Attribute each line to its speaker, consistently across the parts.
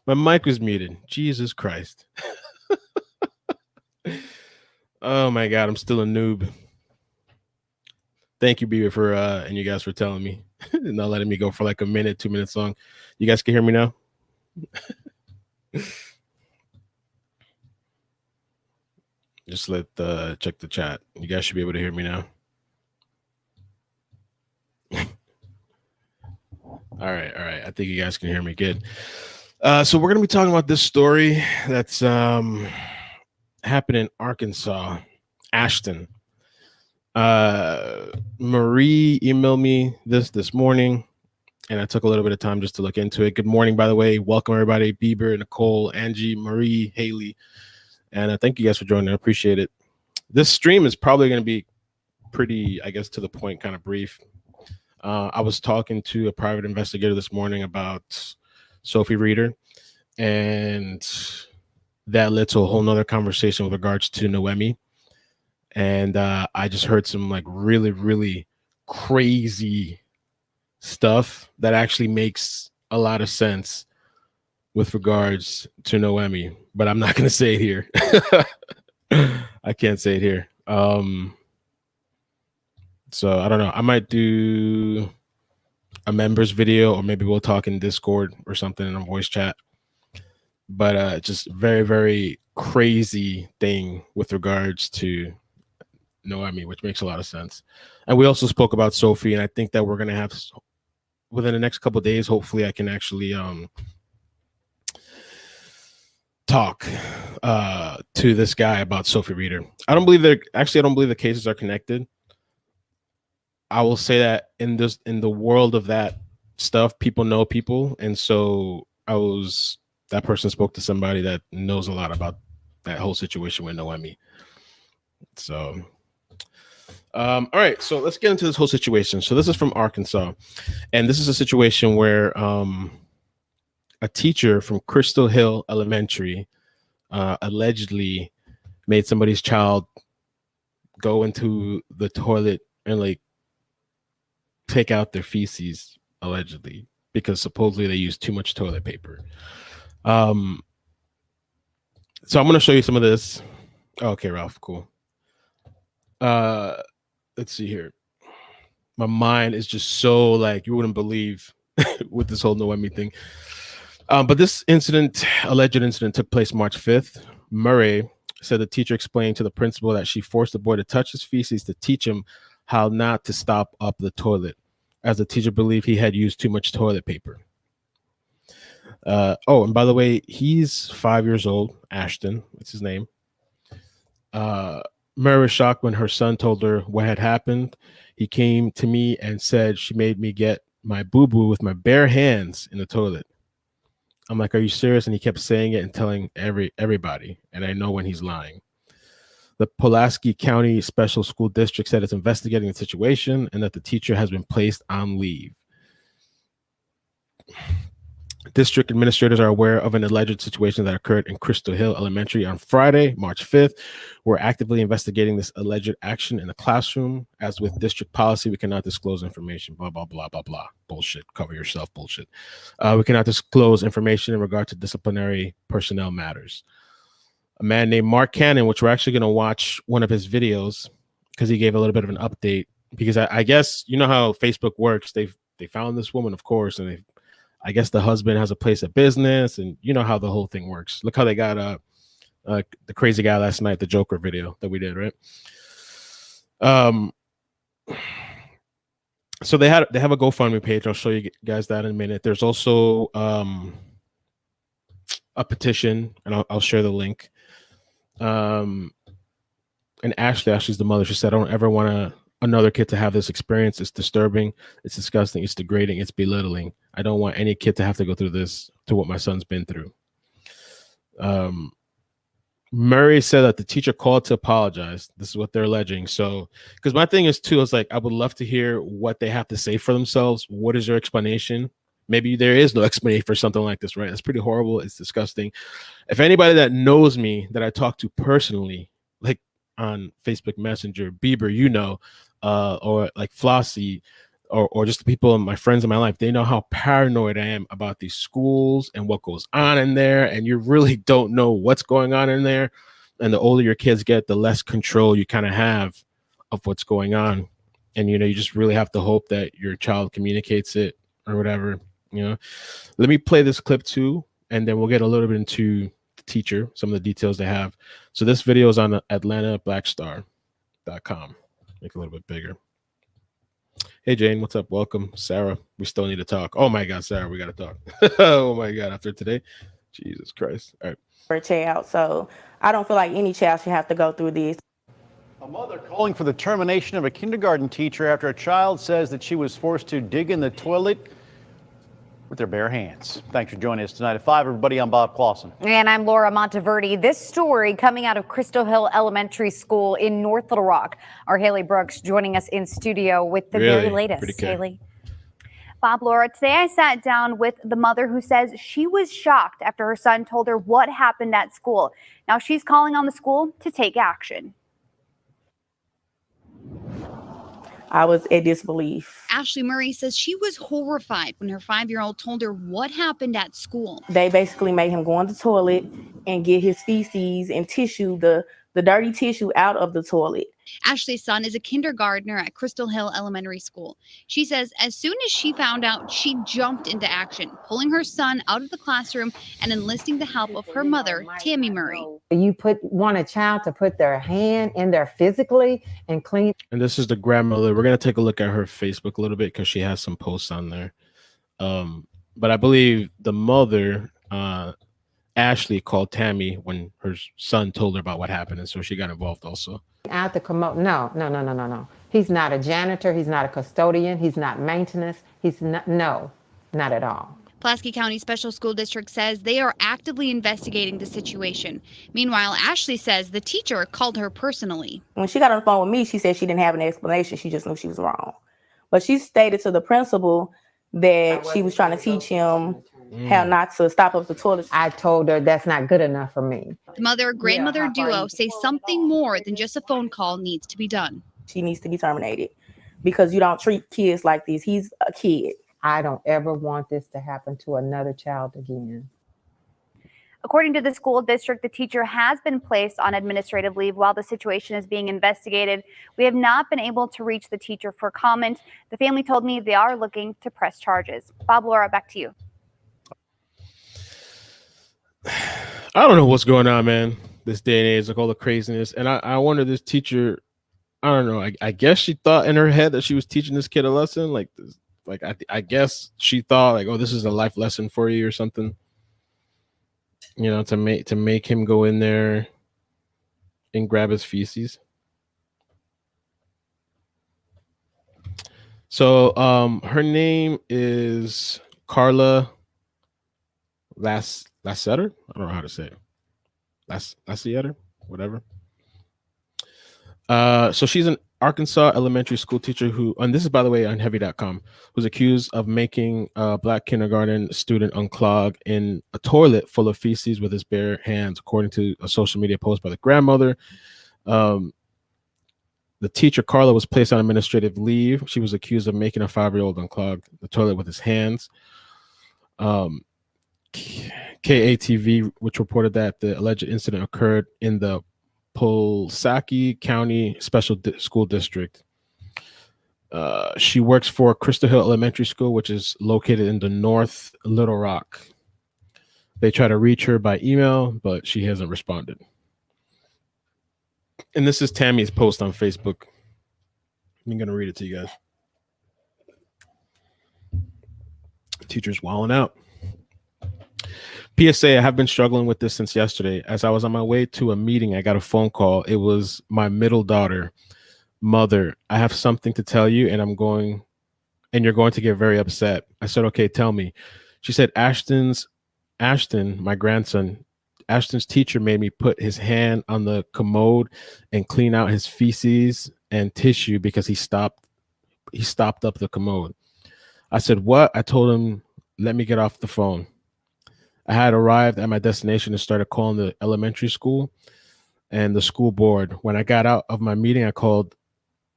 Speaker 1: My mic was muted. Jesus Christ. Oh my God, I'm still a noob. Thank you, Beaver, for and you guys for telling me, not letting me go for like a minute, 2 minutes long. You guys can hear me now? Just check the chat. You guys should be able to hear me now. All right. I think you guys can hear me good. So we're gonna be talking about this story that's happened in Arkansas, Ashton. Murry emailed me this morning, and I took a little bit of time just to look into it. Good morning, by the way. Welcome everybody, Bieber, Nicole, Angie, Marie, Haley, and thank you guys for joining. I appreciate it. This stream is probably going to be pretty, I guess, to the point, kind of brief. I was talking to a private investigator this morning about Sophie Reeder, and that led to a whole nother conversation with regards to Noemi. And I just heard some like really, really crazy stuff that actually makes a lot of sense with regards to Noemi, but I'm not going to say it here. I can't say it here. So I don't know. I might do a members video, or maybe we'll talk in Discord or something in a voice chat. But just very, very crazy thing with regards to Noemi, which makes a lot of sense. And we also spoke about Sophie, and I think that we're going to have, within the next couple of days, hopefully I can actually talk to this guy about Sophie Reeder. I don't believe the cases are connected. I will say that in the world of that stuff, people know people, and so that person spoke to somebody that knows a lot about that whole situation with Noemi. So, all right, so let's get into this whole situation. So this is from Arkansas, and this is a situation where a teacher from Crystal Hill Elementary allegedly made somebody's child go into the toilet and like take out their feces, allegedly, because supposedly they used too much toilet paper. So I'm going to show you some of this. Okay, Ralph, cool. Let's see here. My mind is just so like, you wouldn't believe with this whole Noemi thing. But this alleged incident took place March 5th. Murray said the teacher explained to the principal that she forced the boy to touch his feces to teach him how not to stop up the toilet, as the teacher believed he had used too much toilet paper. And by the way, he's 5 years old. Ashton, that's his name. Murray was shocked when her son told her what had happened. He came to me and said she made me get my boo-boo with my bare hands in the toilet. I'm like, are you serious? And he kept saying it and telling everybody. And I know when he's lying. The Pulaski County Special School District said it's investigating the situation and that the teacher has been placed on leave. District administrators are aware of an alleged situation that occurred in Crystal Hill Elementary on Friday, March 5th. We're actively investigating this alleged action in the classroom. As with district policy, we cannot disclose information, blah, blah, blah, blah, blah. Bullshit. Cover yourself, bullshit. We cannot disclose information in regard to disciplinary personnel matters. A man named Mark Cannon, which we're actually going to watch one of his videos because he gave a little bit of an update. Because I guess, you know how Facebook works. They found this woman, of course, and I guess the husband has a place of business, and you know how the whole thing works. Look how they got the crazy guy last night, the Joker video that we did, right? So they have a GoFundMe page. I'll show you guys that in a minute. There's also a petition, and I'll share the link. And Ashley's the mother. She said, I don't ever want another kid to have this experience. It's disturbing. It's disgusting. It's degrading. It's belittling. I don't want any kid to have to go through this, to what my son's been through. Murray said that the teacher called to apologize. This is what they're alleging. So, because my thing is too, is like, I would love to hear what they have to say for themselves. What is your explanation? Maybe there is no explanation for something like this, right? It's pretty horrible. It's disgusting. If anybody that knows me, that I talk to personally, like on Facebook Messenger, Bieber, or like Flossie, or just the people, my friends in my life, they know how paranoid I am about these schools and what goes on in there. And you really don't know what's going on in there. And the older your kids get, the less control you kind of have of what's going on. And, you know, you just really have to hope that your child communicates it or whatever, you know. Let me play this clip too, and then we'll get a little bit into the teacher, some of the details they have. So this video is on AtlantaBlackStar.com. Make it a little bit bigger. Hey, Jane, what's up? Welcome. Sarah, we still need to talk. Oh, my God, Sarah, we got to talk. Oh, my God, after today. Jesus Christ. All right.
Speaker 2: For a child. So I don't feel like any child should have to go through this.
Speaker 3: A mother calling for the termination of a kindergarten teacher after a child says that she was forced to dig in the toilet with their bare hands. Thanks for joining us tonight at 5, everybody. I'm Bob Clausen.
Speaker 4: And I'm Laura Monteverde. This story coming out of Crystal Hill Elementary School in North Little Rock. Our Haley Brooks joining us in studio with the very latest. Haley. Bob, Laura, today I sat down with the mother who says she was shocked after her son told her what happened at school. Now she's calling on the school to take action.
Speaker 2: I was in disbelief.
Speaker 5: Ashley Murry says she was horrified when her 5-year-old told her what happened at school.
Speaker 2: They basically made him go in the toilet and get his feces and tissue, the dirty tissue, out of the toilet.
Speaker 5: Ashley's son is a kindergartner at Crystal Hill Elementary School. She says as soon as she found out, she jumped into action, pulling her son out of the classroom and enlisting the help of her mother, Tammy Murry.
Speaker 6: You want a child to put their hand in there physically and clean.
Speaker 1: And this is the grandmother. We're going to take a look at her Facebook a little bit because she has some posts on there. But I believe the mother, Ashley, called Tammy when her son told her about what happened. And so she got involved also.
Speaker 6: Out the commode. No. He's not a janitor. He's not a custodian. He's not maintenance. He's not, no, not at all.
Speaker 5: Pulaski County Special School District says they are actively investigating the situation. Meanwhile, Ashley says the teacher called her personally.
Speaker 2: When she got on the phone with me, she said she didn't have an explanation. She just knew she was wrong. But she stated to the principal that she was trying to teach him how not to stop up the toilet.
Speaker 6: I told her that's not good enough for me.
Speaker 5: The mother-grandmother duo say something more than just a phone call needs to be done.
Speaker 2: She needs to be terminated because you don't treat kids like this. He's a kid.
Speaker 6: I don't ever want this to happen to another child again.
Speaker 4: According to the school district, the teacher has been placed on administrative leave while the situation is being investigated. We have not been able to reach the teacher for comment. The family told me they are looking to press charges. Bob, Laura, back to you.
Speaker 1: I don't know what's going on, man, this day and age, like all the craziness. And I wonder, this teacher, I don't know, I guess she thought in her head that she was teaching this kid a lesson. I guess she thought like, oh, this is a life lesson for you or something, you know, to make him go in there and grab his feces. So her name is Karla Lasiter. I don't know how to say it. Lasiter, whatever. So she's an Arkansas elementary school teacher who, and this is by the way on heavy.com, was accused of making a black kindergarten student unclog in a toilet full of feces with his bare hands, according to a social media post by the grandmother. The teacher, Karla, was placed on administrative leave. She was accused of making a 5-year-old unclog the toilet with his hands. KATV, which reported that the alleged incident occurred in the Pulaski County Special School District. She works for Crystal Hill Elementary School, which is located in the North Little Rock. They try to reach her by email, but she hasn't responded. And this is Tammy's post on Facebook. I'm going to read it to you guys. Teacher's wilding out. PSA, I have been struggling with this since yesterday. As I was on my way to a meeting, I got a phone call. It was my middle daughter. Mother, I have something to tell you, and you're going to get very upset. I said, okay, tell me. She said, Ashton, my grandson, Ashton's teacher made me put his hand on the commode and clean out his feces and tissue because he stopped up the commode. I said, what? I told him, let me get off the phone. I had arrived at my destination and started calling the elementary school and the school board. When I got out of my meeting, I called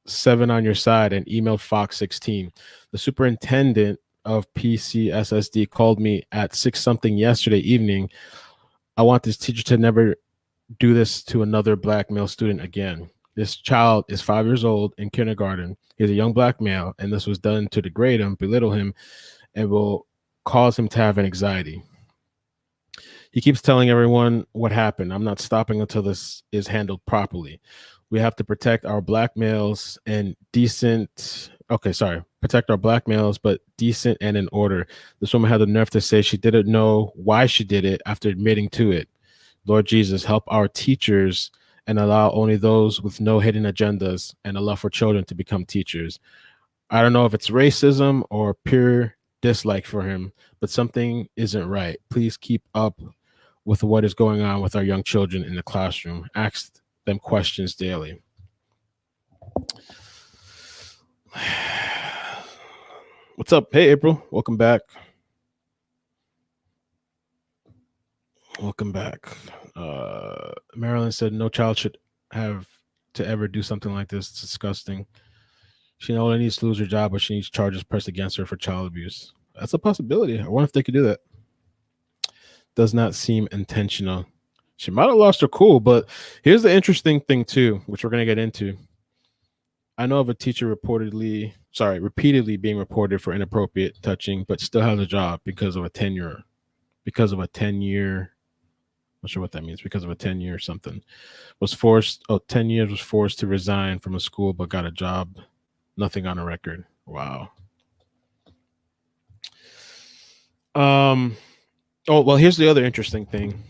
Speaker 1: 7 on your side and emailed Fox 16. The superintendent of PCSSD called me at 6 something yesterday evening. I want this teacher to never do this to another black male student again. This child is 5 years old in kindergarten. He's a young black male, and this was done to degrade him, belittle him, and will cause him to have an anxiety. He keeps telling everyone what happened. I'm not stopping until this is handled properly. We have to protect our black males and decent. Okay, sorry. Protect our black males, but decent and in order. This woman had the nerve to say she didn't know why she did it after admitting to it. Lord Jesus, help our teachers and allow only those with no hidden agendas and a love for children to become teachers. I don't know if it's racism or pure dislike for him, but something isn't right. Please keep up with what is going on with our young children in the classroom. Ask them questions daily. What's up? Hey, April. Welcome back. Welcome back. Marilyn said no child should have to ever do something like this. It's disgusting. She not only needs to lose her job, but she needs charges pressed against her for child abuse. That's a possibility. I wonder if they could do that. Does not seem intentional. She might have lost her cool, but here's the interesting thing too, which we're going to get into. I know of a teacher repeatedly being reported for inappropriate touching, but still has a job because of a tenure. Not sure what that means. Because of a 10-year or something. 10 years was forced to resign from a school, but got a job. Nothing on a record. Wow. Oh, well, here's the other interesting thing.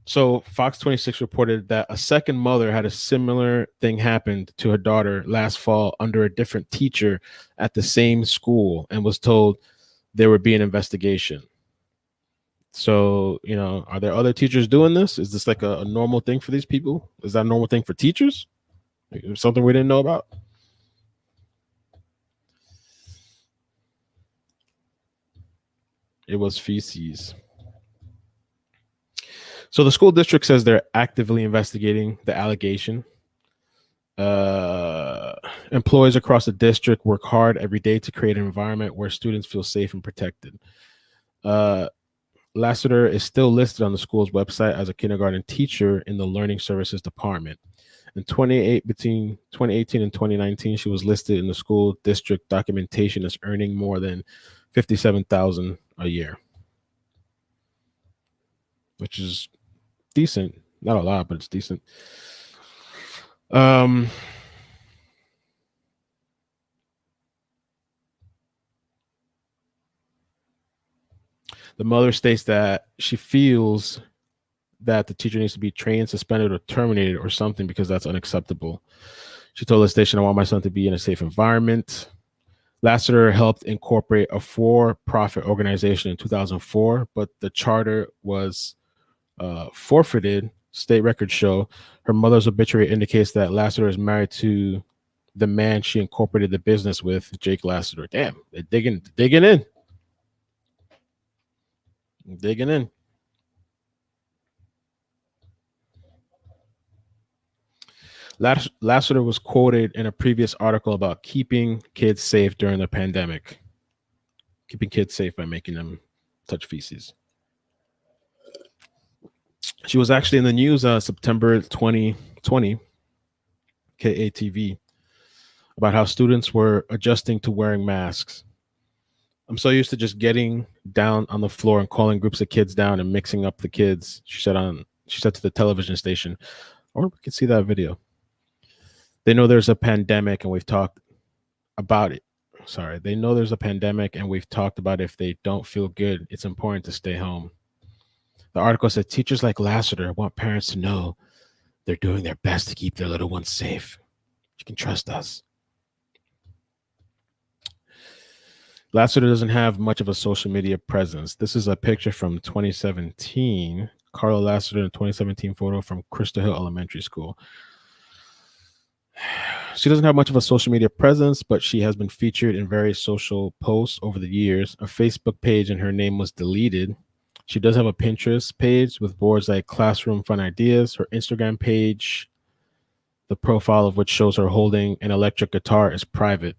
Speaker 1: So Fox 26 reported that a second mother had a similar thing happen to her daughter last fall under a different teacher at the same school and was told there would be an investigation. So, are there other teachers doing this? Is this like a normal thing for these people? Is that a normal thing for teachers? Something we didn't know about? It was feces. So the school district says they're actively investigating the allegation. Employees across the district work hard every day to create an environment where students feel safe and protected. Lasiter is still listed on the school's website as a kindergarten teacher in the Learning Services Department. Between 2018 and 2019, she was listed in the school district documentation as earning more than $57,000 a year, which is decent. Not a lot, but it's decent. The mother states that she feels that the teacher needs to be trained, suspended, or terminated or something because that's unacceptable. She told the station, I want my son to be in a safe environment. Lasiter helped incorporate a for-profit organization in 2004, but the charter was forfeited. State records show her mother's obituary indicates that Lasiter is married to the man she incorporated the business with, Jake Lasiter. Damn, they're digging in. Digging in. Lasiter was quoted in a previous article about keeping kids safe during the pandemic. Keeping kids safe by making them touch feces. She was actually in the news September 2020, KATV, about how students were adjusting to wearing masks. I'm so used to just getting down on the floor and calling groups of kids down and mixing up the kids, she said to the television station. Or we can see that video. They know there's a pandemic and we've talked about it. They know there's a pandemic and we've talked about if they don't feel good, it's important to stay home. The article said teachers like Lasiter want parents to know they're doing their best to keep their little ones safe. You can trust us. Lasiter doesn't have much of a social media presence. This is a picture from 2017. Karla Lasiter in a 2017 photo from Crystal Hill Elementary School. She doesn't have much of a social media presence, but she has been featured in various social posts over the years. A Facebook page and her name was deleted. She does have a Pinterest page with boards like Classroom Fun Ideas. Her Instagram page the profile of which shows her holding an electric guitar, is private.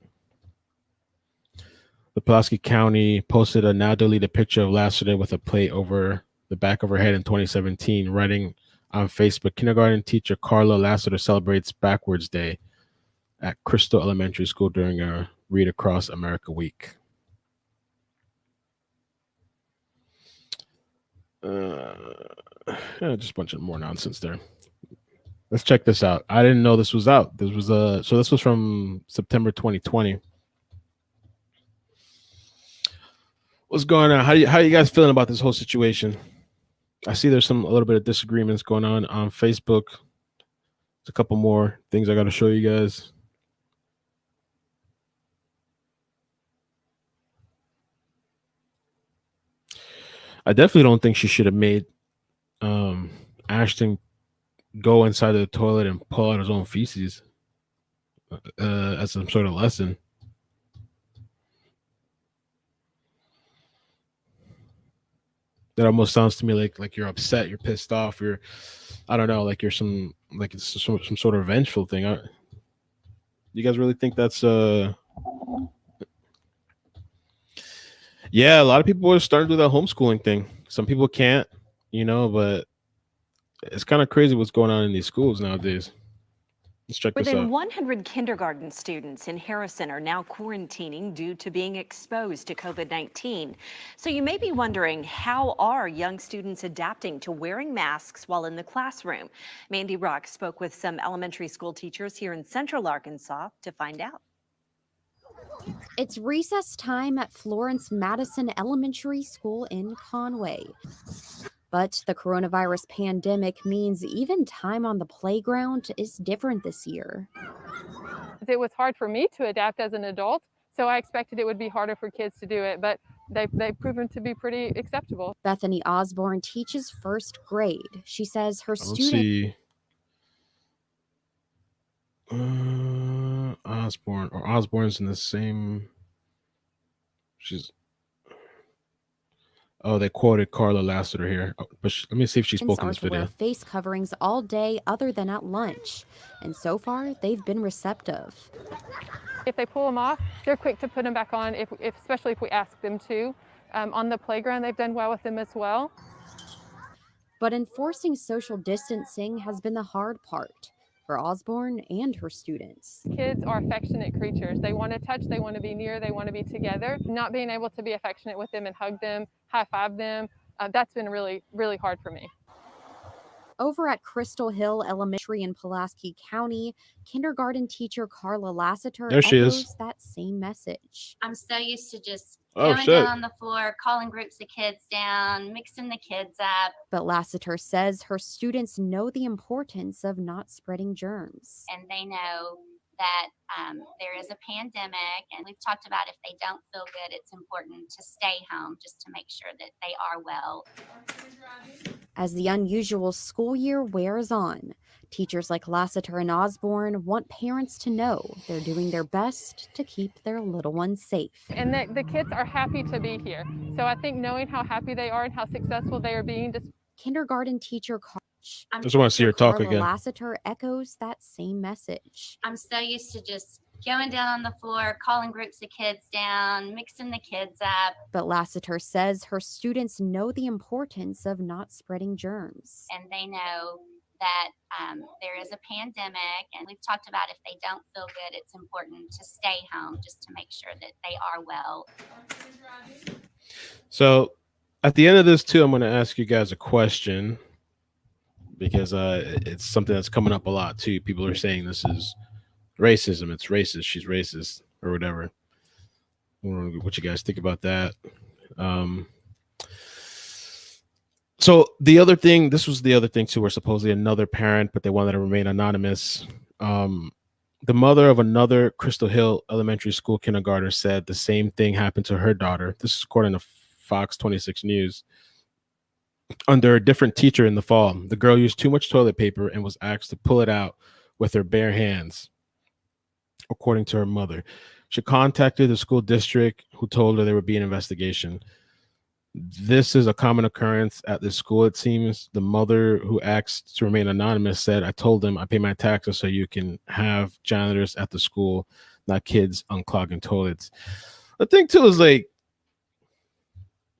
Speaker 1: The Pulaski County posted a now deleted picture of Lasiter with a plate over the back of her head in 2017, writing on Facebook, kindergarten teacher Karla Lasiter celebrates Backwards Day at Crystal Elementary School during a Read Across America week. Just a bunch of more nonsense there. Let's check this out. I didn't know this was out. This was from September 2020. What's going on? How you guys feeling about this whole situation? I see there's a little bit of disagreements going on Facebook. There's a couple more things I got to show you guys. I definitely don't think she should have made Ashton go inside of the toilet and pull out his own feces as some sort of lesson. That almost sounds to me like you're upset, you're pissed off, I don't know, like it's some sort of vengeful thing. You guys really think that's Yeah, a lot of people are starting to do that homeschooling thing. Some people can't, but it's kind of crazy what's going on in these schools nowadays. Let's check this out.
Speaker 7: More than 100 kindergarten students in Harrison are now quarantining due to being exposed to COVID-19. So you may be wondering, how are young students adapting to wearing masks while in the classroom? Mandy Rock spoke with some elementary school teachers here in Central Arkansas to find out.
Speaker 8: It's recess time at Florence Madison Elementary School in Conway. But the coronavirus pandemic means even time on the playground is different this year.
Speaker 9: It was hard for me to adapt as an adult, so I expected it would be harder for kids to do it, but they've proven to be pretty acceptable.
Speaker 8: Bethany Osborne teaches first grade. She says her students...
Speaker 1: Osborne's in the same... Oh, they quoted Karla Lasiter here. But let me see if she spoke in this video.
Speaker 8: Wear face coverings all day other than at lunch. And so far, they've been receptive.
Speaker 9: If they pull them off, they're quick to put them back on, especially if we ask them to. On the playground, they've done well with them as well.
Speaker 8: But enforcing social distancing has been the hard part for Osborne and her students.
Speaker 9: Kids are affectionate creatures. They want to touch, they want to be near, they want to be together. Not being able to be affectionate with them and hug them, high-five them, that's been really, really hard for me.
Speaker 8: Over at Crystal Hill Elementary in Pulaski County, kindergarten teacher Karla Lasiter echoes that same message.
Speaker 10: I'm so used to just going down on the floor, calling groups of kids down, mixing the kids up.
Speaker 8: But Lasiter says her students know the importance of not spreading germs.
Speaker 10: And they know that there is a pandemic, and we've talked about if they don't feel good, it's important to stay home just to make sure that they are well.
Speaker 8: As the unusual school year wears on, teachers like Lasiter and Osborne want parents to know they're doing their best to keep their little ones safe.
Speaker 9: And that the kids are happy to be here. So I think knowing how happy they are and how successful they are being.
Speaker 8: Kindergarten teacher
Speaker 1: I just want to see her talk again.
Speaker 8: Lasiter echoes that same message.
Speaker 10: I'm so used to just going down on the floor, calling groups of kids down, mixing the kids up.
Speaker 8: But Lasiter says her students know the importance of not spreading germs.
Speaker 10: And they know that there is a pandemic, and we've talked about if they don't feel good, it's important to stay home just to make sure that they are well.
Speaker 1: So at the end of this too, I'm going to ask you guys a question, because it's something that's coming up a lot too. People are saying this is racism. It's racist. She's racist or whatever. What you guys think about that? So the other thing, this was the other thing too, where supposedly another parent, but they wanted to remain anonymous. The mother of another Crystal Hill Elementary School kindergartner said the same thing happened to her daughter. This is according to Fox 26 News. Under a different teacher in the fall, the girl used too much toilet paper and was asked to pull it out with her bare hands, according to her mother. She contacted the school district, who told her there would be an investigation. This is a common occurrence at this school, it seems. The mother, who asked to remain anonymous, said, I told them I pay my taxes so you can have janitors at the school, not kids unclogging toilets. The thing, too, is like,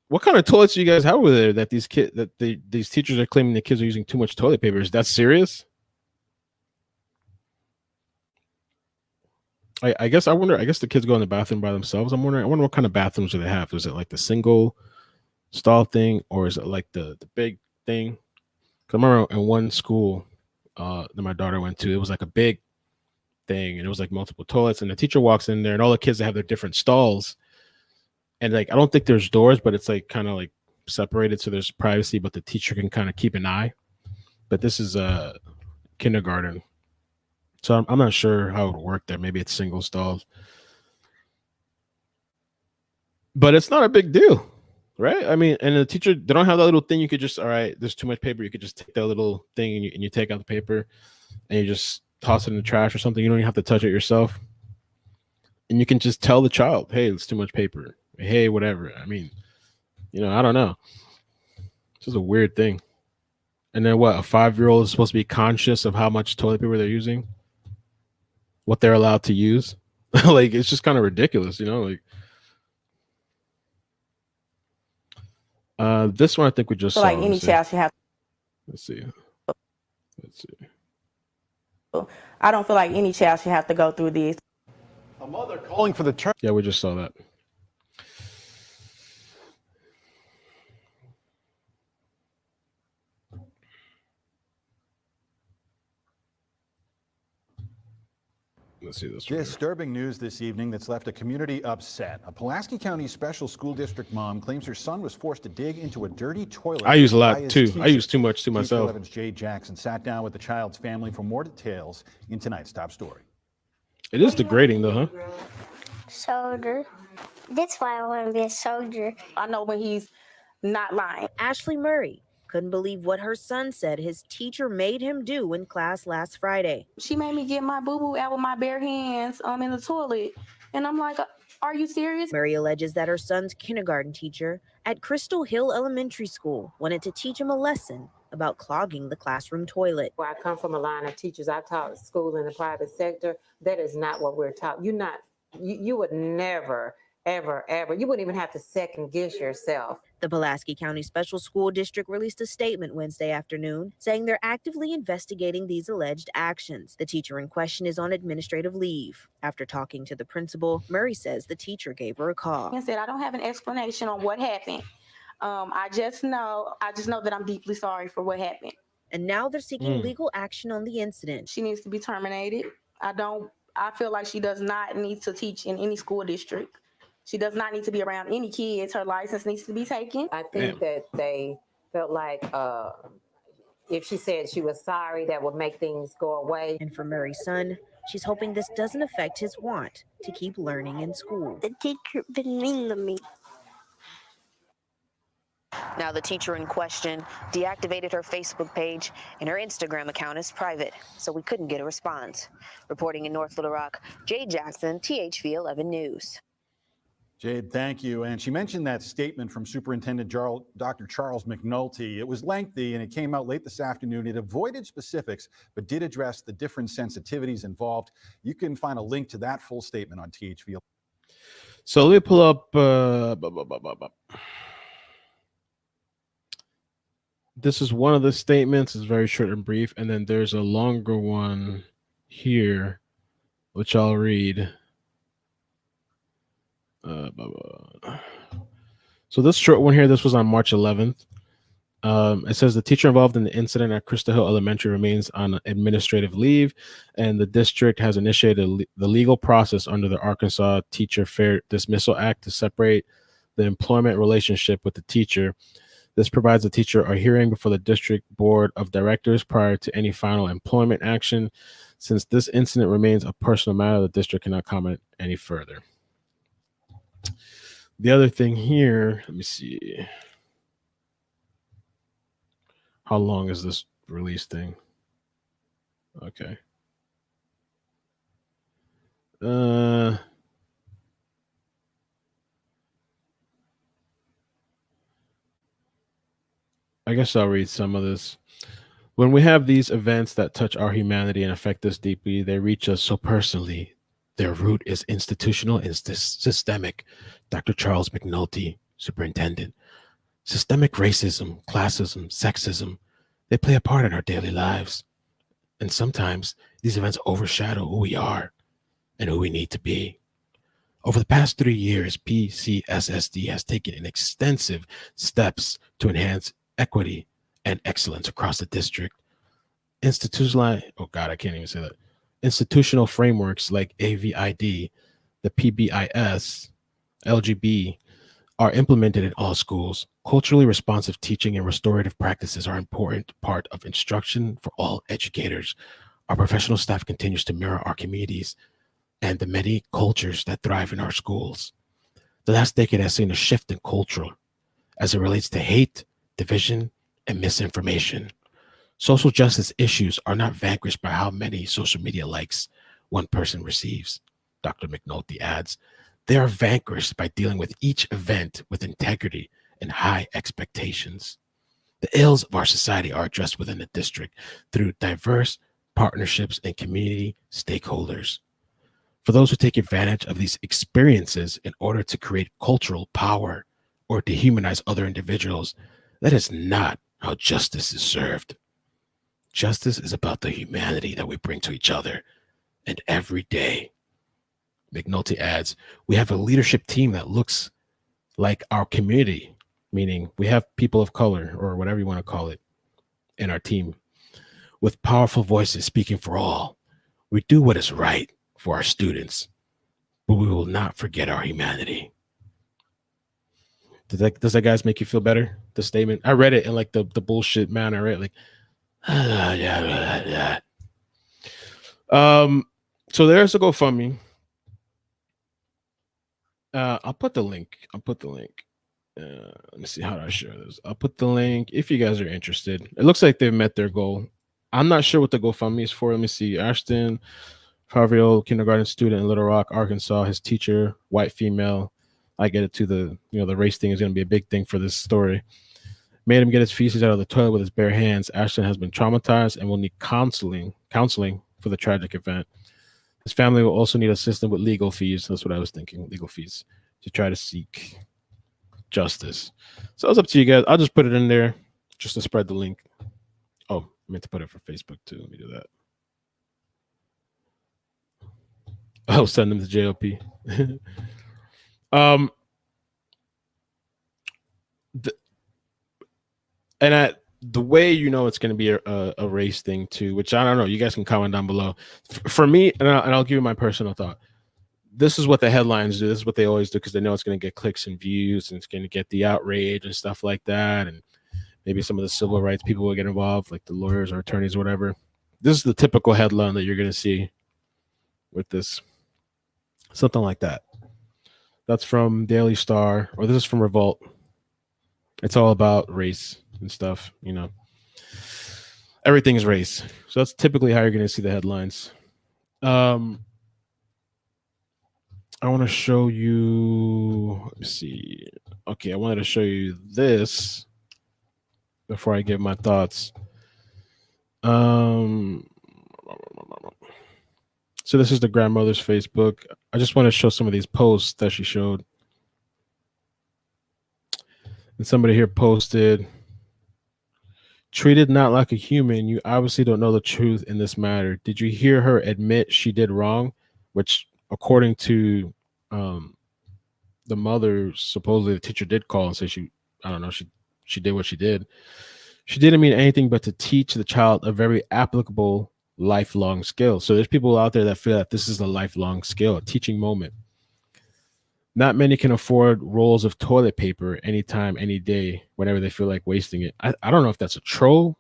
Speaker 1: what kind of toilets do you guys have over there that these teachers are claiming the kids are using too much toilet paper? Is that serious? I guess the kids go in the bathroom by themselves. I wonder what kind of bathrooms do they have? Is it like the single stall thing, or is it like the big thing? 'Cause I remember in one school that my daughter went to, it was like a big thing, and it was like multiple toilets, and the teacher walks in there, and all the kids have their different stalls, and like I don't think there's doors, but it's like kind of like separated, so there's privacy, but the teacher can kind of keep an eye. But this is a kindergarten, so I'm not sure how it would work there. Maybe it's single stalls, but it's not a big deal. Right. I mean, and the teacher, they don't have that little thing. You could just, all right, there's too much paper. You could just take that little thing and you take out the paper and you just toss it in the trash or something. You don't even have to touch it yourself. And you can just tell the child, hey, it's too much paper. Hey, whatever. I mean, I don't know. It's just a weird thing. And then what? A 5-year-old is supposed to be conscious of how much toilet paper they're using, what they're allowed to use. Like, it's just kind of ridiculous, like. This one I think we just saw.
Speaker 2: Like any child should have.
Speaker 1: Let's see.
Speaker 2: I don't feel like any child should have to go through this.
Speaker 3: A mother calling for the term.
Speaker 1: Yeah, we just saw that. Let's see this one.
Speaker 3: Disturbing news this evening that's left a community upset. A Pulaski County Special School District mom claims her son was forced to dig into a dirty toilet.
Speaker 1: I use a lot too. I use too much to myself.
Speaker 3: 11's Jade Jackson sat down with the child's family for more details in tonight's top story.
Speaker 1: It is degrading though, huh?
Speaker 11: Soldier. That's why I want to be a soldier.
Speaker 2: I know when he's not lying.
Speaker 12: Ashley Murray couldn't believe what her son said his teacher made him do in class last Friday.
Speaker 2: She made me get my boo-boo out with my bare hands in the toilet. And I'm like, are you serious?
Speaker 12: Murray alleges that her son's kindergarten teacher at Crystal Hill Elementary School wanted to teach him a lesson about clogging the classroom toilet.
Speaker 6: Where I come from a line of teachers, I taught school in the private sector. That is not what we're taught. You would never, ever, you wouldn't even have to second guess yourself.
Speaker 12: The Pulaski County Special School District released a statement Wednesday afternoon saying they're actively investigating these alleged actions. The teacher in question is on administrative leave. After talking to the principal, Murray says the teacher gave her a call.
Speaker 2: And said, I don't have an explanation on what happened. I just know that I'm deeply sorry for what happened.
Speaker 12: And now they're seeking legal action on the incident.
Speaker 2: She needs to be terminated. I feel like she does not need to teach in any school district. She does not need to be around any kids. Her license needs to be taken.
Speaker 6: I think that they felt like if she said she was sorry, that would make things go away.
Speaker 12: And for Murray's son, she's hoping this doesn't affect his want to keep learning in school.
Speaker 11: The teacher been mean to me.
Speaker 12: Now the teacher in question deactivated her Facebook page and her Instagram account is private, so we couldn't get a response. Reporting in North Little Rock, Jade Jackson, THV 11 News.
Speaker 3: Jade, thank you. And she mentioned that statement from Superintendent Dr. Charles McNulty. It was lengthy and it came out late this afternoon. It avoided specifics, but did address the different sensitivities involved. You can find a link to that full statement on THV.
Speaker 1: So let me pull up. This is one of the statements. It's very short and brief. And then there's a longer one here, which I'll read. So this short one here, this was on March 11th. It says the teacher involved in the incident at Crystal Hill Elementary remains on administrative leave, and the district has initiated the legal process under the Arkansas Teacher Fair Dismissal Act to separate the employment relationship with the teacher. This provides the teacher a hearing before the district board of directors prior to any final employment action. Since this incident remains a personal matter, the district cannot comment any further. The other thing here, let me see. How long is this release thing? Okay. I guess I'll read some of this. When we have these events that touch our humanity and affect us deeply, they reach us so personally. Their root is institutional and systemic. Dr. Charles McNulty, superintendent. Systemic racism, classism, sexism, they play a part in our daily lives. And sometimes these events overshadow who we are and who we need to be. Over the past 3 years, PCSSD has taken an extensive steps to enhance equity and excellence across the district. Institutional frameworks like AVID, the PBIS, LGB are implemented in all schools. Culturally responsive teaching and restorative practices are an important part of instruction for all educators. Our professional staff continues to mirror our communities and the many cultures that thrive in our schools. The last decade has seen a shift in culture as it relates to hate, division, and misinformation. Social justice issues are not vanquished by how many social media likes one person receives, Dr. McNulty adds. They are vanquished by dealing with each event with integrity and high expectations. The ills of our society are addressed within the district through diverse partnerships and community stakeholders. For those who take advantage of these experiences in order to create cultural power or dehumanize other individuals, that is not how justice is served. Justice is about the humanity that we bring to each other and every day. McNulty adds, we have a leadership team that looks like our community, meaning we have people of color or whatever you want to call it in our team with powerful voices speaking for all. We do what is right for our students, but we will not forget our humanity. Does that guys make you feel better? The statement, I read it in like the bullshit manner, right? Like, so there's a GoFundMe. I'll put the link. Let me see, how do I share this? I'll put the link if you guys are interested. It looks like they've met their goal. I'm not sure what the GoFundMe is for. Let me see. Ashton, 5-year-old kindergarten student in Little Rock, Arkansas. His teacher, white female. I get it too. The race thing is going to be a big thing for this story. Made him get his feces out of the toilet with his bare hands. Ashton has been traumatized and will need counseling for the tragic event. His family will also need assistance with legal fees. That's what I was thinking, legal fees, to try to seek justice. So it's up to you guys. I'll just put it in there just to spread the link. Oh, I meant to put it for Facebook too. Let me do that. I'll send them to JOP. The way it's going to be a race thing too, which I don't know. You guys can comment down below. For me, and I'll give you my personal thought. This is what the headlines do. This is what they always do because they know it's going to get clicks and views and it's going to get the outrage and stuff like that. And maybe some of the civil rights people will get involved, like the lawyers or attorneys or whatever. This is the typical headline that you're going to see with this. Something like that. That's from Daily Star, or this is from Revolt. It's all about race and stuff, Everything is race. So that's typically how you're going to see the headlines. I want to show you, let me see. Okay, I wanted to show you this before I give my thoughts. So this is the grandmother's Facebook. I just want to show some of these posts that she showed. And somebody here posted, treated not like a human, you obviously don't know the truth in this matter. Did you hear her admit she did wrong? Which, according to the mother, supposedly the teacher did call and say she did what she did. She didn't mean anything but to teach the child a very applicable lifelong skill. So there's people out there that feel that this is a lifelong skill, a teaching moment. Not many can afford rolls of toilet paper anytime, any day, whenever they feel like wasting it. I don't know if that's a troll.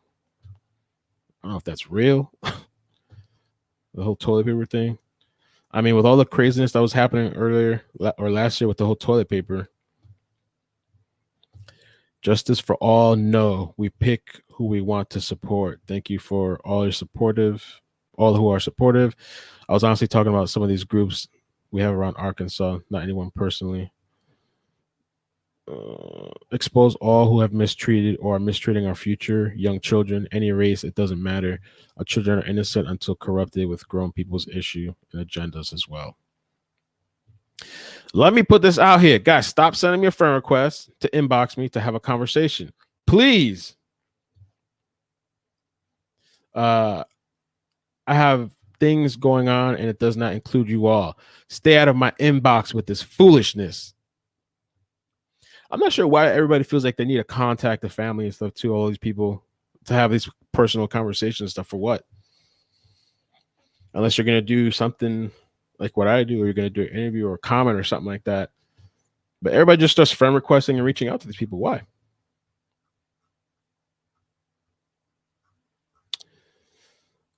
Speaker 1: I don't know if that's real. The whole toilet paper thing. I mean, with all the craziness that was happening earlier or last year with the whole toilet paper. Justice for all. No, we pick who we want to support. Thank you for all who are supportive. I was honestly talking about some of these groups we have around Arkansas, not anyone personally. expose all who have mistreated or are mistreating our future young children, any race, it doesn't matter. Our children are innocent until corrupted with grown people's issue and agendas as well. Let me put this out here. Guys, stop sending me a friend request to inbox me to have a conversation. Please. I have things going on and it does not include you all. Stay out of my inbox with this foolishness. I'm not sure why everybody feels like they need to contact the family and stuff too, all these people, to have these personal conversations and stuff. For what? Unless you're going to do something like what I do, or you're going to do an interview or a comment or something like that. But everybody just starts friend requesting and reaching out to these people. Why?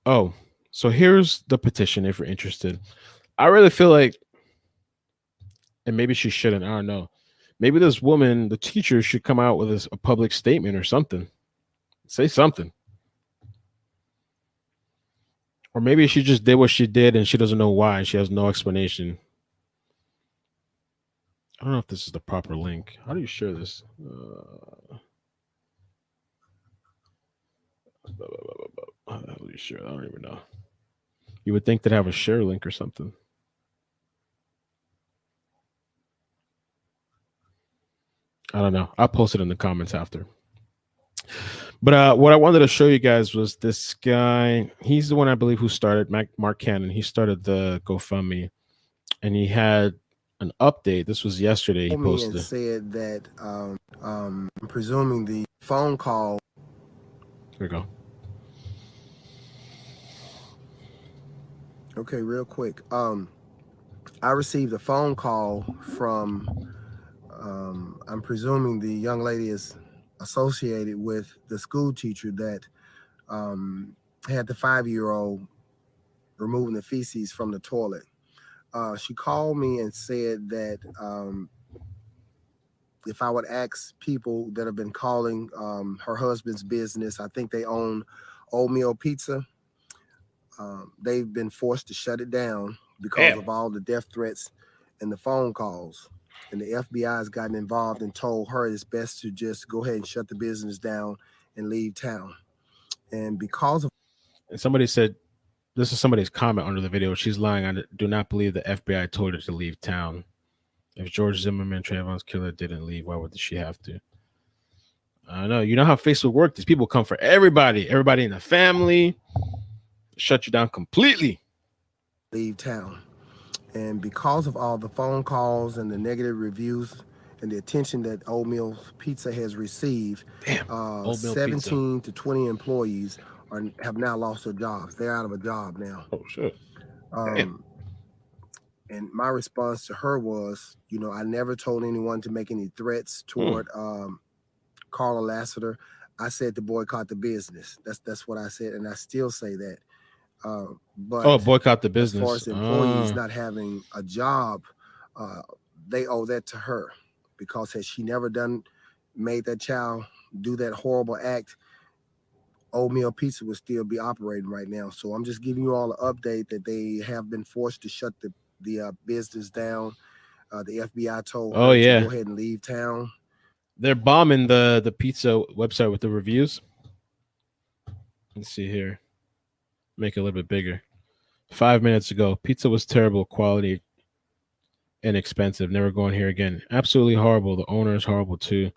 Speaker 1: Oh, so here's the petition if you're interested. I really feel like, and maybe she shouldn't, I don't know. Maybe this woman, the teacher, should come out with a public statement or something. Say something. Or maybe she just did what she did and she doesn't know why and she has no explanation. I don't know if this is the proper link. How do you share this? How do you share? I don't even know. You would think they'd have a share link or something. I don't know. I'll post it in the comments after. But what I wanted to show you guys was this guy. He's the one, I believe, who started, Mark Cannon. He started the GoFundMe, and he had an update. This was yesterday. He posted
Speaker 13: and said that I'm presuming the phone call.
Speaker 1: Here we go.
Speaker 13: Okay, real quick. I received a phone call from, I'm presuming the young lady is associated with the school teacher that had the 5-year-old removing the feces from the toilet. She called me and said that if I would ask people that have been calling her husband's business, I think they own iCkEdMeL Pizza. They've been forced to shut it down because of all the death threats and the phone calls. And the FBI has gotten involved and told her it's best to just go ahead and shut the business down and leave town. And because of...
Speaker 1: And somebody said, this is somebody's comment under the video. She's lying. I do not believe the FBI told her to leave town. If George Zimmerman, Trayvon's killer, didn't leave, why would she have to? I don't know. You know how Facebook works. These people come for everybody. Everybody in the family. Shut you down completely.
Speaker 13: Leave town. And because of all the phone calls and the negative reviews and the attention that iCkEdMeL Pizza has received, 17 to 20 employees have now lost their jobs. They're out of a job now.
Speaker 1: Oh, shit.
Speaker 13: And my response to her was, you know, I never told anyone to make any threats toward Karla Lasiter. I said to boycott the business. That's what I said, and I still say that. But
Speaker 1: boycott the business.
Speaker 13: As far as employees not having a job, they owe that to her, because had she never made that child do that horrible act, iCkEdMeL Pizza would still be operating right now. So I'm just giving you all an update that they have been forced to shut the business down. The FBI told her to go ahead and leave town.
Speaker 1: They're bombing the pizza website with the reviews. Let's see here. Make it a little bit bigger. 5 minutes ago, pizza was terrible quality and expensive. Never going here again. Absolutely horrible. The owner is horrible too.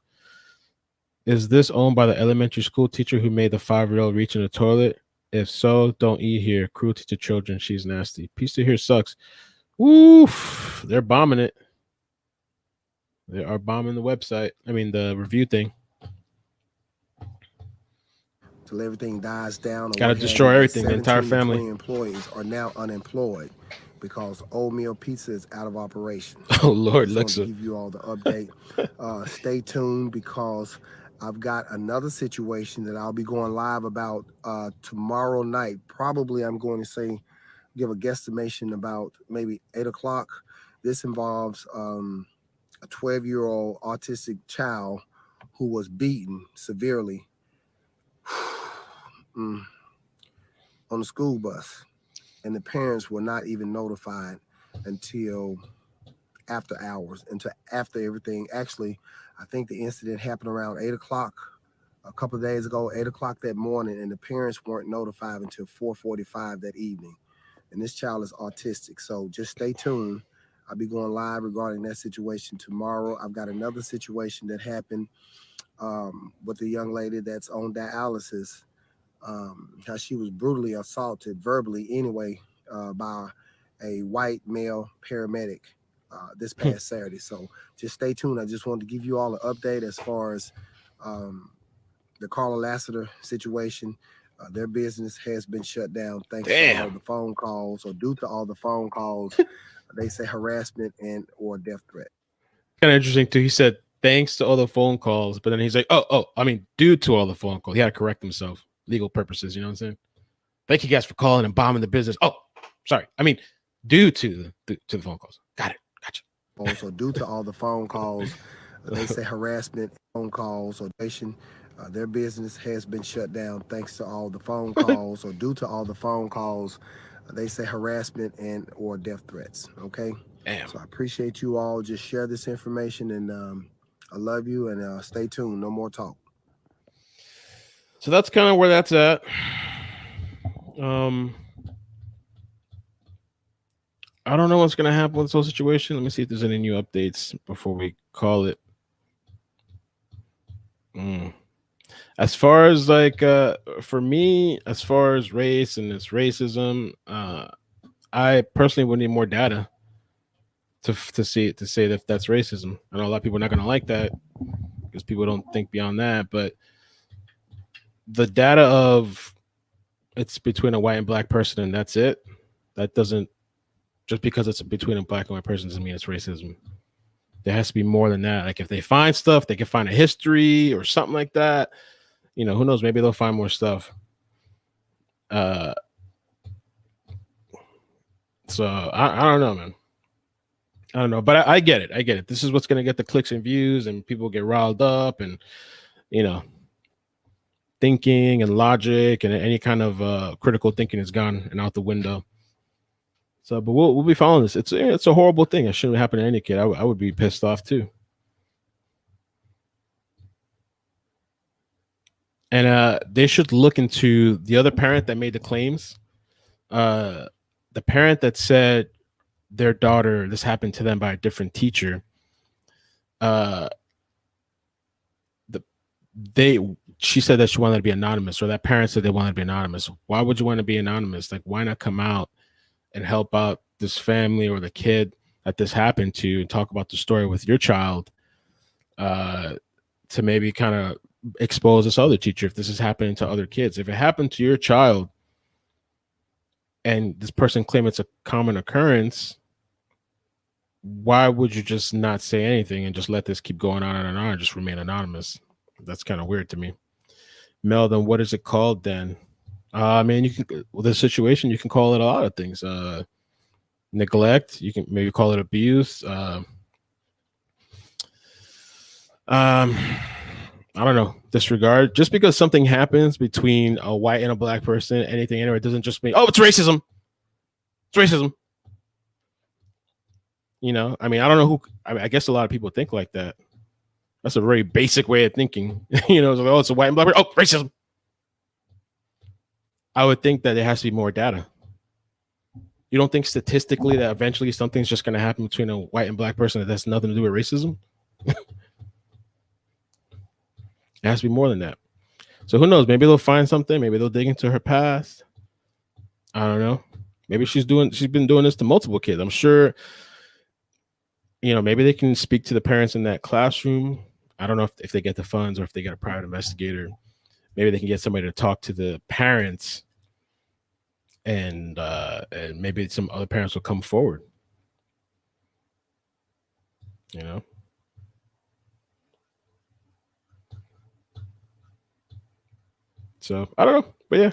Speaker 1: Is this owned by the elementary school teacher who made the 5-year-old reach in the toilet? If so, don't eat here. Cruelty to children. She's nasty. Pizza here sucks. Oof. They're bombing it. They are bombing the website. I mean, the review thing.
Speaker 13: Till everything dies down.
Speaker 1: Gotta destroy everything. The entire family.
Speaker 13: 20 employees are now unemployed because iCkEdMeL Pizza is out of operation.
Speaker 1: Oh, Lord,
Speaker 13: look.
Speaker 1: So
Speaker 13: Give you all the update. Stay tuned, because I've got another situation that I'll be going live about tomorrow night. Probably I'm going to give a guesstimation about maybe 8 o'clock. This involves a 12-year-old autistic child who was beaten severely on the school bus, and the parents were not even notified until after hours, into after everything. Actually, I think the incident happened around 8 o'clock a couple of days ago, 8 o'clock that morning, and the parents weren't notified until 4:45 that evening. And this child is autistic, so just stay tuned. I'll be going live regarding that situation tomorrow. I've got another situation that happened with a young lady that's on dialysis, how she was brutally assaulted verbally anyway by a white male paramedic this past Saturday. So just stay tuned. I just wanted to give you all an update as far as the Karla Lasiter situation. Their business has been shut down thanks to all the phone calls, or due to all the phone calls. They say harassment and or death threat.
Speaker 1: Kind of interesting too. He said thanks to all the phone calls, but then he's like, I mean, due to all the phone calls. He had to correct himself, legal purposes. You know what I'm saying? Thank you guys for calling and bombing the business. Oh, sorry. I mean, due to the phone calls. Got it. Gotcha.
Speaker 13: Also, due to all the phone calls, they say harassment, phone calls, or their business has been shut down thanks to all the phone calls, or due to all the phone calls. They say harassment and or death threats. Okay.
Speaker 1: Damn.
Speaker 13: So I appreciate you all. Just share this information, and I love you. And stay tuned. No more talk.
Speaker 1: So that's kind of where that's at. I don't know what's gonna happen with this whole situation. Let me see if there's any new updates before we call it. As far as like for me, as far as race and its racism, I personally would need more data to say that that's racism. I know a lot of people are not gonna like that because people don't think beyond that, but the data of it's between a white and black person and that's it. That doesn't, just because it's between a black and white person doesn't mean it's racism. There has to be more than that. Like if they find stuff, they can find a history or something like that. You know, who knows? Maybe they'll find more stuff. So I don't know, man. I don't know, but I get it. I get it. This is what's going to get the clicks and views, and people get riled up, and you know, thinking and logic and any kind of critical thinking is gone and out the window. So, but we'll be following this. It's a horrible thing. It shouldn't happen to any kid. I would be pissed off too. And they should look into the other parent that made the claims. The parent that said their daughter, this happened to them by a different teacher. She said that she wanted to be anonymous, or that parent said they wanted to be anonymous. Why would you want to be anonymous? Like, why not come out and help out this family or the kid that this happened to, and talk about the story with your child, to maybe kind of expose this other teacher if this is happening to other kids. If it happened to your child and this person claims it's a common occurrence, why would you just not say anything and just let this keep going on and just remain anonymous? That's kind of weird to me. Mel, then what is it called then? I mean, you can, with this situation, you can call it a lot of things. Neglect, you can maybe call it abuse. I don't know, disregard. Just because something happens between a white and a black person, anything anywhere, it doesn't just mean, oh, it's racism. It's racism. You know, I mean, I don't know who, I guess a lot of people think like that. That's a very basic way of thinking. You know, it's like, oh, it's a white and black person. Oh, racism. I would think that there has to be more data. You don't think statistically that eventually something's just going to happen between a white and black person that has nothing to do with racism? It has to be more than that. So who knows? Maybe they'll find something. Maybe they'll dig into her past. I don't know. Maybe she's been doing this to multiple kids. I'm sure, you know, maybe they can speak to the parents in that classroom. I don't know if they get the funds or if they get a private investigator. Maybe they can get somebody to talk to the parents, and maybe some other parents will come forward. You know? So I don't know, but yeah.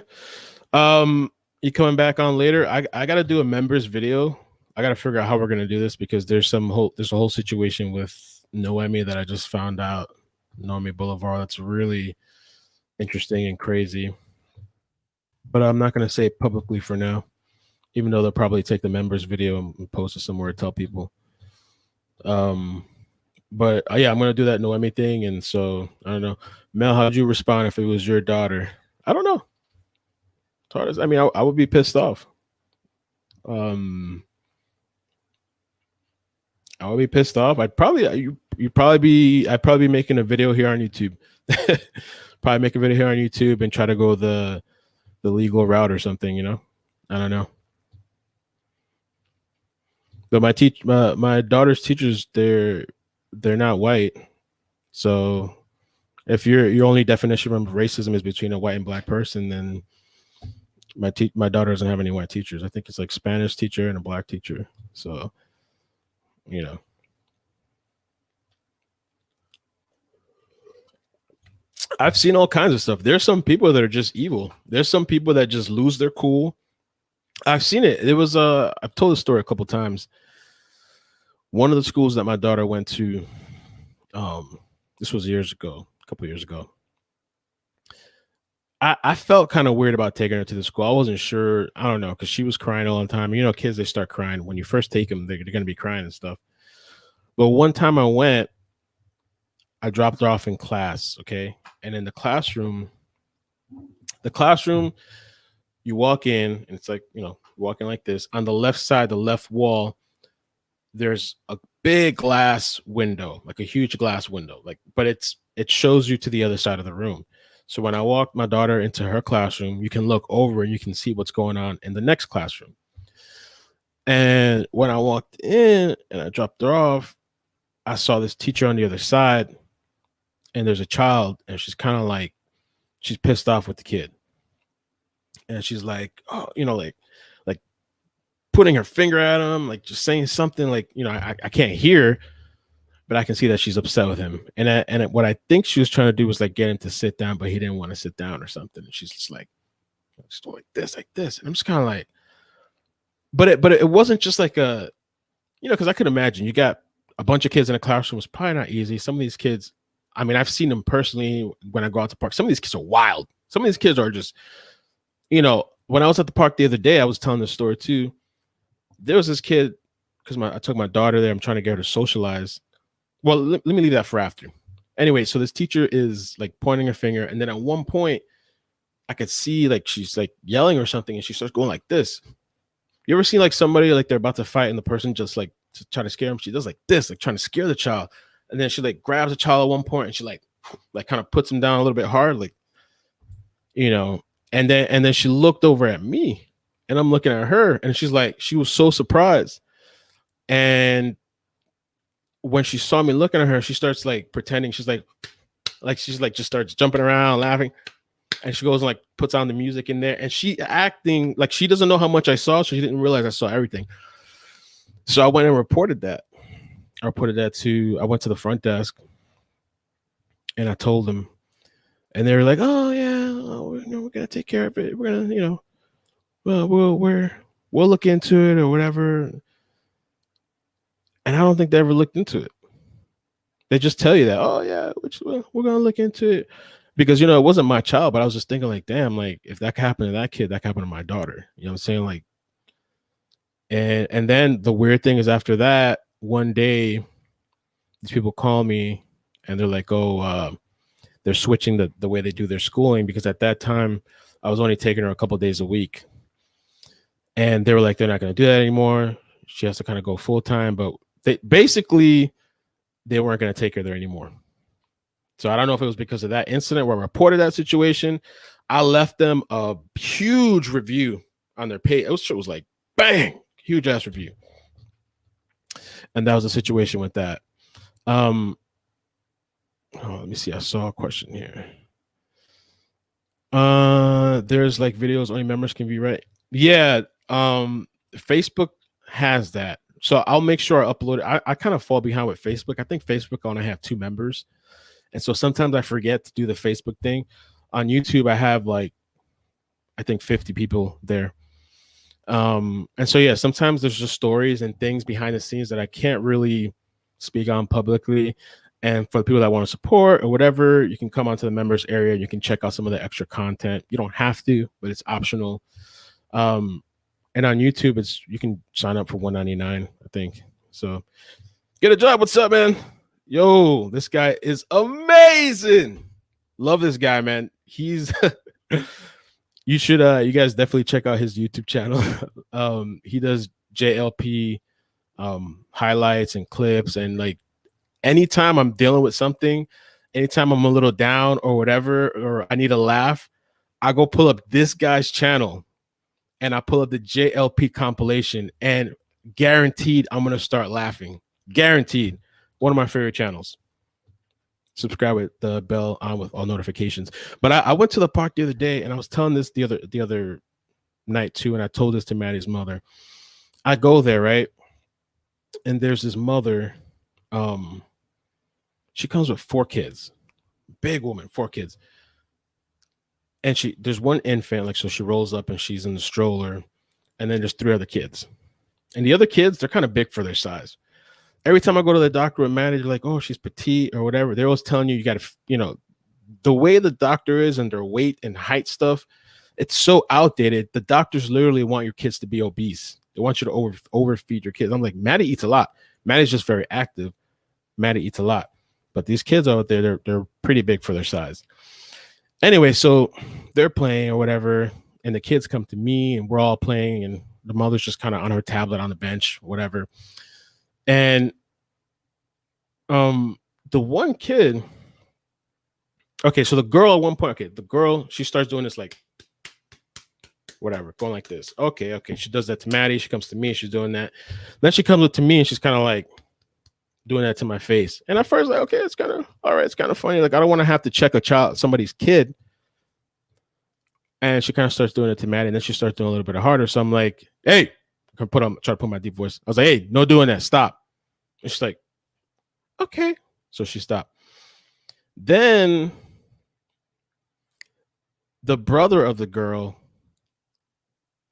Speaker 1: You coming back on later? I gotta do a members video. I gotta figure out how we're gonna do this, because there's a whole situation with Noemi that I just found out, Noemi Boulevard, that's really interesting and crazy. But I'm not gonna say it publicly for now, even though they'll probably take the members video and post it somewhere to tell people. But yeah, I'm gonna do that Noemi thing, and so I don't know. Mel, how'd you respond if it was your daughter? I don't know. I mean, I would be pissed off. I would be pissed off. I'd probably I'd probably be making a video here on YouTube. Probably make a video here on YouTube and try to go the legal route or something. You know, I don't know. But my daughter's teachers, they're not white. So if your only definition of racism is between a white and black person, then my daughter doesn't have any white teachers. I think it's like Spanish teacher and a black teacher. So, you know. I've seen all kinds of stuff. There's some people that are just evil. There's some people that just lose their cool. I've seen it. It was I've told the story a couple times. One of the schools that my daughter went to, this was a couple years ago. I felt kind of weird about taking her to the school. I wasn't sure. I don't know, because she was crying all the time. You know, kids, they start crying when you first take them. They're going to be crying and stuff. But one time I went, I dropped her off in class, okay? And in the classroom, you walk in, and it's like, you know, walking like this. On the left side, the left wall, there's a big glass window, like a huge glass window, but it shows you to the other side of the room. So when I walked my daughter into her classroom, you can look over and you can see what's going on in the next classroom. And when I walked in and I dropped her off, I saw this teacher on the other side, and there's a child, and she's kind of like, she's pissed off with the kid. And she's like, oh, you know, like putting her finger at him, like just saying something, like, you know, I can't hear, but I can see that she's upset with him. And what I think she was trying to do was like get him to sit down, but he didn't want to sit down or something. And she's just like this. And I'm just kind of like, but it wasn't just like a, you know, because I could imagine you got a bunch of kids in a classroom. It's probably not easy. Some of these kids, I mean, I've seen them personally when I go out to park. Some of these kids are wild. Some of these kids are just, you know, when I was at the park the other day, I was telling this story too. There was this kid, because I took my daughter there. I'm trying to get her to socialize. Well, let me leave that for after. Anyway, so this teacher is like pointing her finger, and then at one point, I could see like she's like yelling or something, and she starts going like this. You ever seen like somebody like they're about to fight, and the person just like to try to scare them? She does like this, like trying to scare the child, and then she like grabs the child at one point, and she like kind of puts him down a little bit hard, like, you know. And then she looked over at me, and I'm looking at her, and she's like, she was so surprised. And when she saw me looking at her, she starts like pretending she's like just starts jumping around, laughing. And she goes and like puts on the music in there, and she acting like she doesn't know how much I saw, so she didn't realize I saw everything. So I went and reported that. I went to the front desk, and I told them, and they were like, "Oh yeah, we're gonna take care of it. We're gonna, you know, well, we'll look into it or whatever." And I don't think they ever looked into it. They just tell you that, oh yeah, we're gonna look into it, because, you know, it wasn't my child, but I was just thinking like, damn, like if that happened to that kid, that happened to my daughter. You know what I'm saying? Like, and then the weird thing is, after that, one day, these people call me and they're like, oh, they're switching the way they do their schooling, because at that time I was only taking her a couple days a week, and they were like, they're not going to do that anymore. She has to kind of go full time, but they weren't going to take her there anymore. So I don't know if it was because of that incident where I reported that situation. I left them a huge review on their page. It was like, bang, huge ass review. And that was the situation with that. Let me see. I saw a question here. There's like videos only members can view, right? Yeah. Facebook has that. So I'll make sure I upload it. I kind of fall behind with Facebook. I think Facebook only have 2 members. And so sometimes I forget to do the Facebook thing. On YouTube, I have like, I think 50 people there. And so, yeah, sometimes there's just stories and things behind the scenes that I can't really speak on publicly. And for the people that want to support or whatever, you can come onto the members area. You can check out some of the extra content. You don't have to, but it's optional. And on YouTube, you can sign up for $1.99, I think. So Get a job. What's up, man? Yo, this guy is amazing. Love this guy, man. He's you should you guys definitely check out his YouTube channel. He does JLP highlights and clips, and like anytime I'm dealing with something, anytime I'm a little down or whatever, or I need a laugh, I go pull up this guy's channel and I pull up the JLP compilation, and guaranteed I'm gonna start laughing. Guaranteed. One of my favorite channels. Subscribe with the bell on with all notifications. But I went to the park the other day, and I was telling this the other night too, and I told this to Maddie's mother. I go there, right? And there's this mother. She comes with 4 kids. Big woman, 4 kids. And there's one infant, like, so she rolls up and she's in the stroller, and then there's 3 other kids. And the other kids, they're kind of big for their size. Every time I go to the doctor with Maddie, they're like, oh, she's petite or whatever. They're always telling you got to, the way the doctor is and their weight and height stuff, it's so outdated. The doctors literally want your kids to be obese. They want you to overfeed your kids. I'm like, Maddie eats a lot. Maddie's just very active. Maddie eats a lot. But these kids out there, they're pretty big for their size. Anyway, so they're playing or whatever, and the kids come to me, and we're all playing, and the mother's just kind of on her tablet on the bench, whatever. And the one kid, okay, so the girl at one point, the girl, she starts doing this like whatever, going like this. Okay, she does that to Maddie. She comes to me, she's doing that. Then she comes up to me, and she's kind of like doing that to my face. And at first, like, okay, it's kind of all right, it's kind of funny. Like, I don't want to have to check somebody's kid. And she kind of starts doing it to Maddie, and then she starts doing a little bit harder. So I'm like, hey, try to put my deep voice. I was like, hey, no doing that. Stop. And she's like, okay. So she stopped. Then the brother of the girl,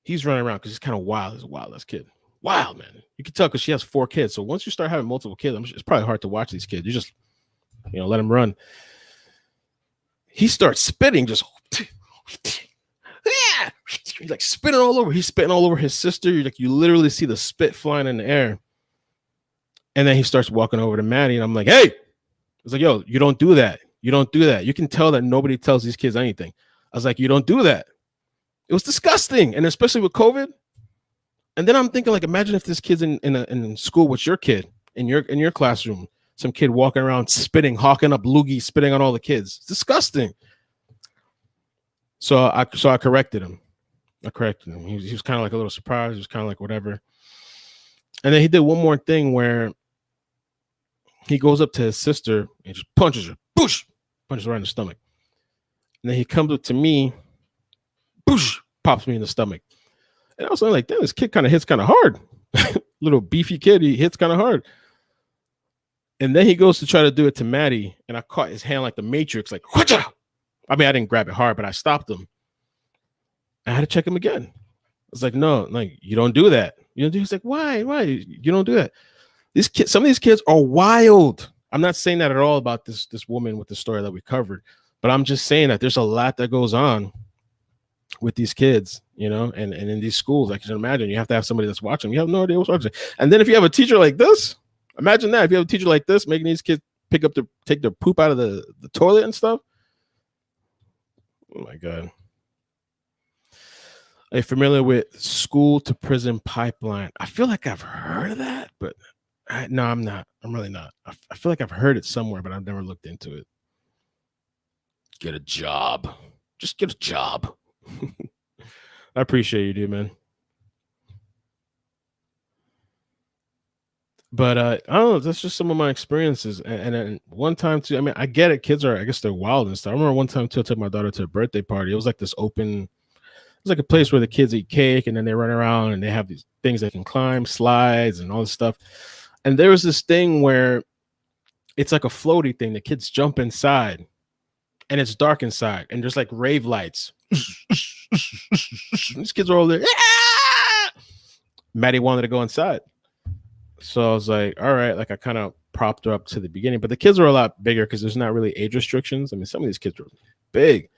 Speaker 1: he's running around because he's kind of wild. He's a wild-ass kid. Wild, man. You can tell because she has 4 kids. So once you start having multiple kids, it's probably hard to watch these kids. You just, let them run. He starts spitting, just he's like spitting all over. He's spitting all over his sister. You literally see the spit flying in the air. And then he starts walking over to Maddie, and I'm like, hey, it's like, yo, you don't do that. You don't do that. You can tell that nobody tells these kids anything. I was like, you don't do that. It was disgusting. And especially with COVID. And then I'm thinking, like, imagine if this kid's in school with your kid in your classroom, some kid walking around spitting, hawking up loogies, spitting on all the kids. It's disgusting. So I corrected him. He was kind of like a little surprised. He was kind of like whatever. And then he did one more thing where he goes up to his sister and just punches her. Boosh! Punches her right in the stomach. And then he comes up to me. Boosh! Pops me in the stomach. And I was like, damn, this kid kind of hits kind of hard. Little beefy kid, he hits kind of hard. And then he goes to try to do it to Maddie, and I caught his hand like the Matrix, like, whatcha? I mean, I didn't grab it hard, but I stopped him. I had to check him again. I was like, no, like, you don't do that. You don't do. He's like, why? You don't do that. These kids, some of these kids are wild. I'm not saying that at all about this woman with the story that we covered, but I'm just saying that there's a lot that goes on with these kids, and in these schools. I can imagine you have to have somebody that's watching. You have no idea what's watching. And then if you have a teacher like this, imagine that. If you have a teacher like this, making these kids take their poop out of the toilet and stuff. Oh my God. Are you familiar with school to prison pipeline? I feel like I've heard of that, but no, I'm not. I'm really not. I feel like I've heard it somewhere, but I've never looked into it. Get a job. Just get a job. I appreciate you, dude, man. But I don't know. That's just some of my experiences. And one time too, I mean, I get it. Kids I guess they're wild and stuff. I remember one time too, I took my daughter to a birthday party. It was like this open. It's like a place where the kids eat cake and then they run around and they have these things they can climb, slides and all this stuff. And there was this thing where it's like a floaty thing. The kids jump inside and it's dark inside and there's like rave lights. These kids are all there. Maddie wanted to go inside. So I was like, all right, like I kind of propped her up to the beginning, but the kids were a lot bigger because there's not really age restrictions. I mean, some of these kids were big.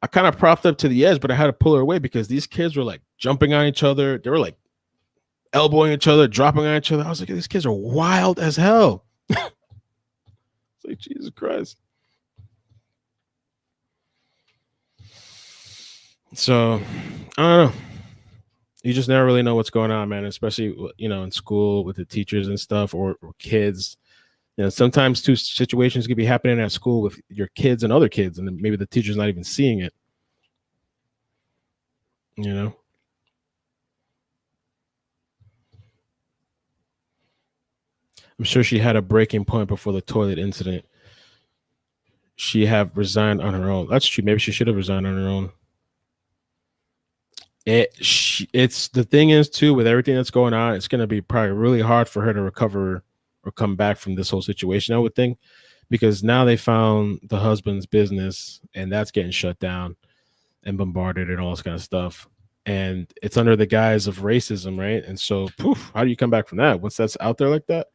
Speaker 1: I kind of propped up to the edge, but I had to pull her away because these kids were like jumping on each other. They were like elbowing each other, dropping on each other. I was like, these kids are wild as hell. It's like, Jesus Christ. So, I don't know. You just never really know what's going on, man, especially, in school with the teachers and stuff, or kids. Sometimes two situations could be happening at school with your kids and other kids, and then maybe the teacher's not even seeing it. I'm sure she had a breaking point before the toilet incident. She have resigned on her own. That's true. Maybe she should have resigned on her own. It's the thing is too, with everything that's going on, it's going to be probably really hard for her to recover or come back from this whole situation, I would think, because now they found the husband's business and that's getting shut down and bombarded and all this kind of stuff. And it's under the guise of racism, right? And so, poof, how do you come back from that once that's out there like that?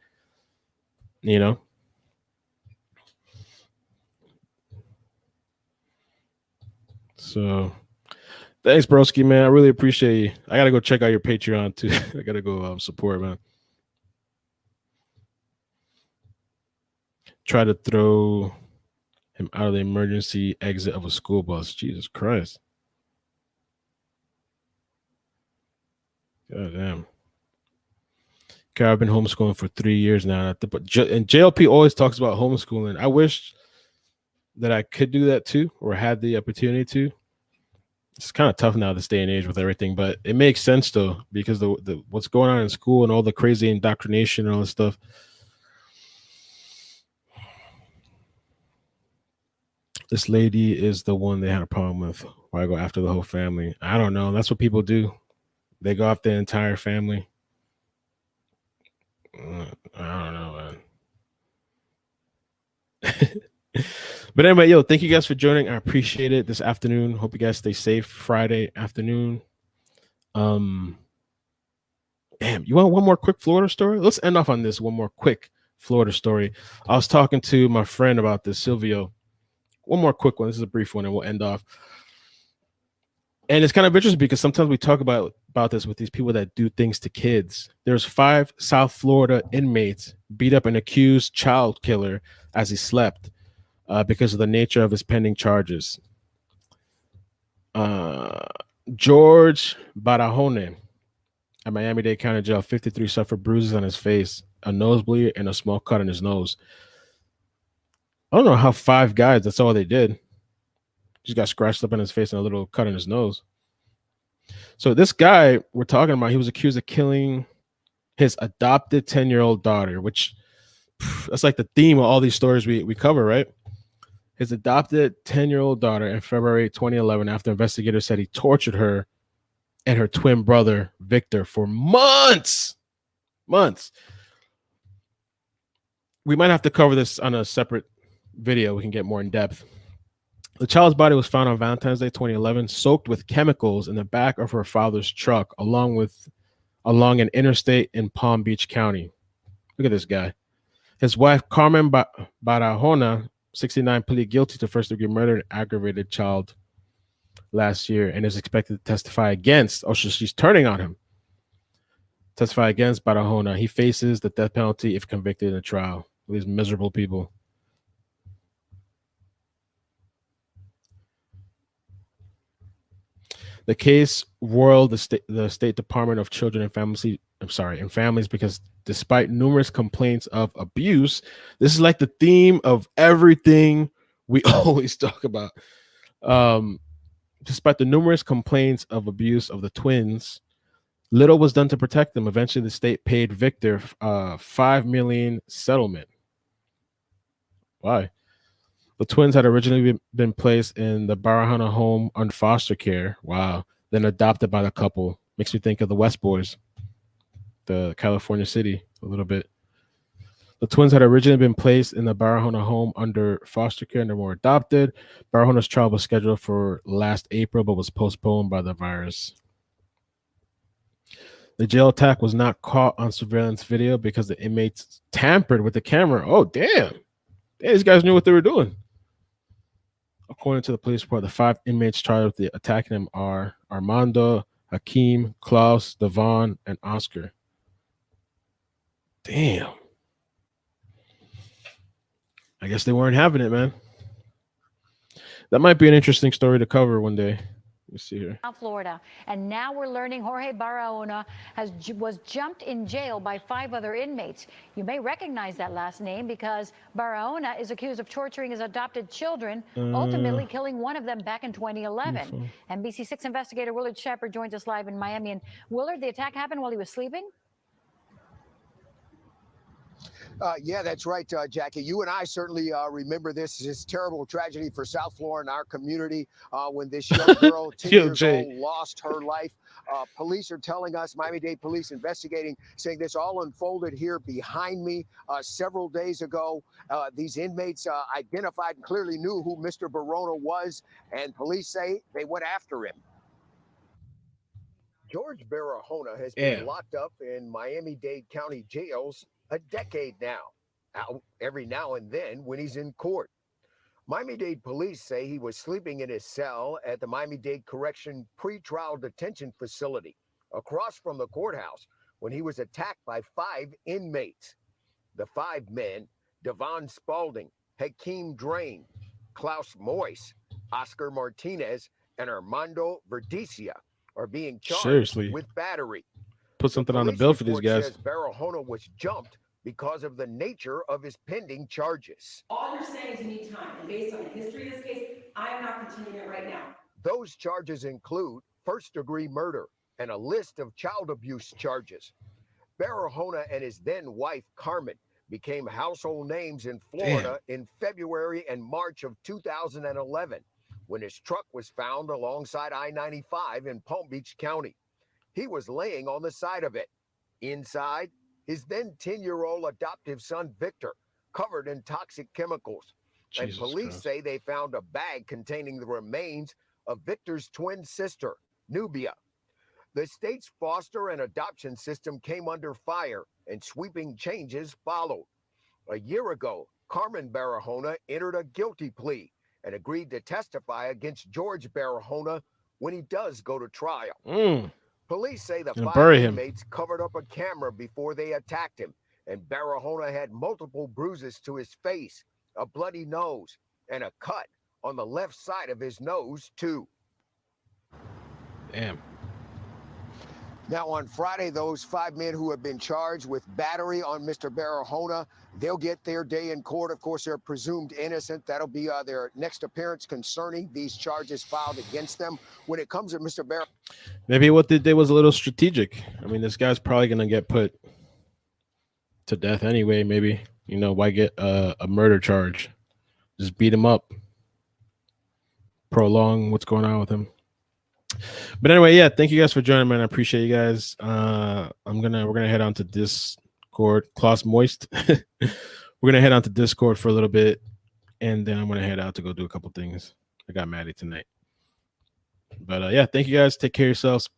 Speaker 1: So thanks, broski, man. I really appreciate you. I gotta go check out your Patreon too. I gotta go support, man. Try to throw him out of the emergency exit of a school bus. Jesus Christ. God damn. Okay, I've been homeschooling for 3 years now. And JLP always talks about homeschooling. I wish that I could do that too, or had the opportunity to. It's kind of tough now this day and age with everything, but it makes sense though, because the what's going on in school and all the crazy indoctrination and all this stuff. This lady is the one they had a problem with. Why go after the whole family? I don't know. That's what people do. They go after the entire family. I don't know, man. But anyway, thank you guys for joining. I appreciate it this afternoon. Hope you guys stay safe Friday afternoon. Damn, you want one more quick Florida story? Let's end off on this one more quick Florida story. I was talking to my friend about this, Silvio. One more quick one. This is a brief one, and we'll end off. And it's kind of interesting because sometimes we talk about this with these people that do things to kids. There's 5 South Florida inmates beat up an accused child killer as he slept because of the nature of his pending charges. George Barahone at Miami-Dade County Jail, 53, suffered bruises on his face, a nosebleed, and a small cut on his nose. I don't know how 5 guys, that's all they did. Just got scratched up in his face and a little cut on his nose. So this guy we're talking about, he was accused of killing his adopted 10-year-old daughter, which that's like the theme of all these stories we cover, right? His adopted 10-year-old daughter in February 2011 after investigators said he tortured her and her twin brother, Victor, for months. We might have to cover this on a separate video. We can get more in depth. The child's body was found on Valentine's Day 2011, soaked with chemicals in the back of her father's truck along an interstate in Palm Beach County. Look at this guy. His wife, Carmen Barahona, 69, pleaded guilty to first-degree murder and aggravated child last year and is expected to testify against, she's turning on him. Testify against Barahona. He faces the death penalty if convicted in a trial. These miserable people. The case roiled the State Department of Children and Families because despite numerous complaints of abuse, this is like the theme of everything we always talk about. Despite the numerous complaints of abuse of the twins, little was done to protect them. Eventually, the state paid Victor $5 million settlement. Why? The twins had originally been placed in the Barahona home on foster care. Wow. Then adopted by the couple. Makes me think of the West Boys, the California city, a little bit. The twins had originally been placed in the Barahona home under foster care and they were adopted. Barahona's trial was scheduled for last April, but was postponed by the virus. The jail attack was not caught on surveillance video because the inmates tampered with the camera. Oh, damn. These guys knew what they were doing. According to the police report, the 5 inmates charged with attacking him are Armando, Hakeem, Klaus, Devon, and Oscar. Damn. I guess they weren't having it, man. That might be an interesting story to cover one day. Let's see here.
Speaker 14: Florida, and now we're learning Jorge Barahona was jumped in jail by 5 other inmates. You may recognize that last name because Barahona is accused of torturing his adopted children, ultimately killing one of them back in 2011. NBC6 investigator Willard Shepard joins us live in Miami. And Willard, the attack happened while he was sleeping?
Speaker 15: Yeah, that's right, Jackie. You and I certainly remember this terrible tragedy for South Florida and our community when this young girl, 10 years old, lost her life. Police are telling us, Miami-Dade police investigating, saying this all unfolded here behind me several days ago. These inmates identified and clearly knew who Mr. Barahona was, and police say they went after him. George Barahona has been locked up in Miami-Dade County jails a decade now, out every now and then when he's in court. Miami-Dade police say he was sleeping in his cell at the Miami-Dade Correction pretrial detention facility across from the courthouse when he was attacked by 5 inmates. The 5 men, Devon Spalding, Hakeem Drain, Klaus Moyes, Oscar Martinez, and Armando Verdecia, are being charged with battery.
Speaker 1: Put something on the bill for these guys.
Speaker 15: Says Barahona was jumped because of the nature of his pending charges.
Speaker 16: All you're saying is you need time, and based on the history of this case, I am not continuing it right now.
Speaker 15: Those charges include first-degree murder and a list of child abuse charges. Barahona and his then-wife Carmen became household names in Florida in February and March of 2011 when his truck was found alongside I-95 in Palm Beach County. He was laying on the side of it. Inside, his then 10-year-old adoptive son, Victor, covered in toxic chemicals. And police say they found a bag containing the remains of Victor's twin sister, Nubia. The state's foster and adoption system came under fire, and sweeping changes followed. A year ago, Carmen Barahona entered a guilty plea and agreed to testify against George Barahona when he does go to trial. Police say the 5 inmates covered up a camera before they attacked him, and Barahona had multiple bruises to his face, a bloody nose, and a cut on the left side of his nose, too.
Speaker 1: Damn.
Speaker 15: Now, on Friday, those 5 men who have been charged with battery on Mr. Barahona, they'll get their day in court. Of course, they're presumed innocent. That'll be their next appearance concerning these charges filed against them. When it comes to Mr. Barahona,
Speaker 1: maybe what they did was a little strategic. I mean, this guy's probably going to get put to death anyway. Maybe, you know, why get a murder charge? Just beat him up. Prolong what's going on with him. But anyway, yeah, thank you guys for joining, man. I appreciate you guys. We're gonna head on to Discord. Klaus Moist. We're gonna head on to Discord for a little bit, and then I'm gonna head out to go do a couple things. I got Maddie tonight. But yeah, thank you guys. Take care of yourselves.